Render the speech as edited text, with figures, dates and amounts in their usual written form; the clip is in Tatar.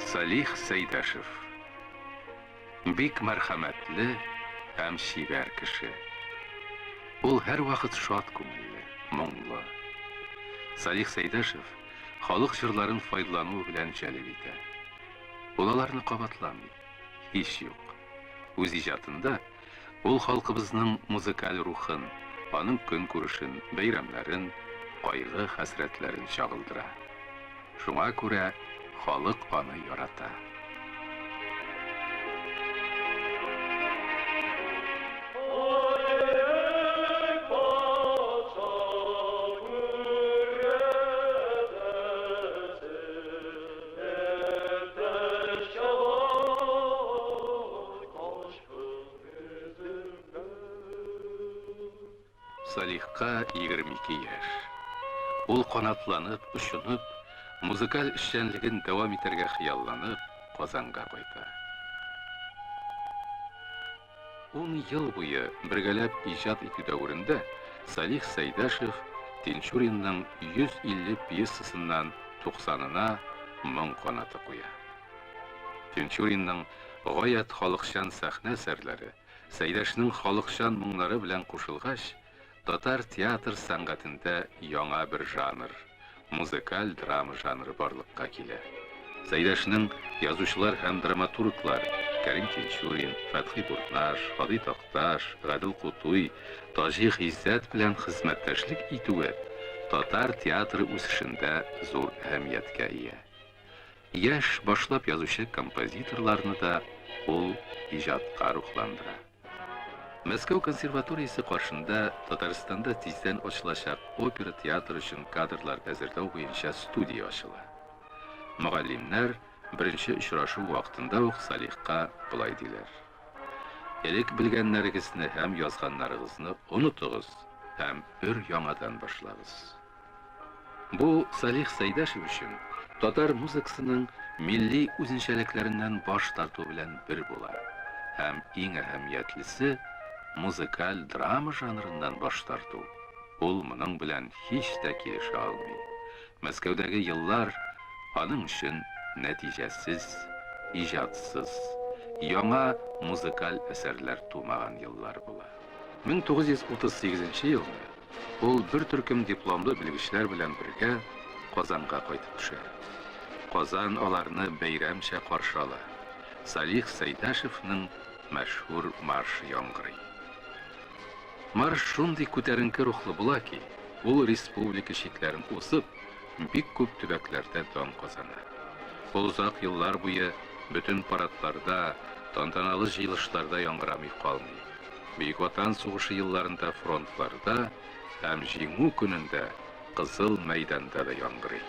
Салих Сәйдәшев. Бик мәрхәмәтле һәм шибәр кеше. Ул һәр вакыт шат күңелле, моңлы. Салих Сәйдәшев халык җырларын файдалану белән җәлеп итә. Ул аларны кабатламый, һич юк. Үз иҗатында ул халкыбызның музыкаль рухын, аның көн күрешен, бәйрәмнәрен, кайгы хәсрәтләрен чагылдыра. Шуңа күрә халык аны ярата. Салихка 22 яшь. Ул канатланып, очынып, музыкаль эшчәнлеген дәвам итәргә хыялланып, Казанга кайта. 10 ел буе бергәләп иҗат итү дәверендә Салих Сәйдәшев Тинчуринның 150 пьесасыннан 90-на моң канаты куя. Тинчуринның гаять халыкчан сәхнә әсәрләре Сәйдәшнең халыкчан моңнары белән кушылгач, татар театр сәнгатендә яңа бер жанр, музыкаль драма жанры барлыкка килә. Сәйдәшнең язучылар һәм драматурглар Кәрим Тинчурин, Фәтхи Бурнаш, Хади Такташ, Гадил Кутуй, Таҗи Гыйззәт белән хезмәттәшлек итүе татар театры үсешендә зур әһәмияткә ия. Яшь башлап язучы композиторларны да ул иҗатка рухландыра. Мәскәү консерваториясе каршында Татарстанда тиздән ачылачак опера театры өчен кадрлар әзерләү буенча студия ачыла. Мөгаллимнәр беренче очрашу вакытында ук Салихка булай диләр: "Элек белгәннәрегезне һәм язганнарыгызны онытыгыз һәм бер яңадан башлагыз." Бу Салих Сәйдәшев өчен татар музыкасының милли үзенчәлекләреннән баш тарту белән бер була. Һәм иң әһәмиятлесе музыкаль драма жанрыннан баш тарту. Ул моның белән һич тә килешә алмый. Мәскәүдәге еллар аның өчен нәтиҗәсез, иҗатсыз, яңа музыкаль әсәрләр тумаган еллар була. 1938 елда ул бер төркем дипломлы белгечләр белән бергә Казанга кайтып төшә. Казан аларны бәйрәмчә каршы ала. Салих Сәйдәшевнең мәшһүр маршы яңгырый. Марш шундый күтәренке рухлы була ки, ул республика чикләрен усып, бик күп төбәкләрдә дан казана. Ул озак еллар буе бөтен парадларда, тантаналы җыелышларда яңгырамый калмый. Бөек Ватан сугышы елларында фронтларда һәм җиңү көнендә Кызыл мәйданда да яңгырый.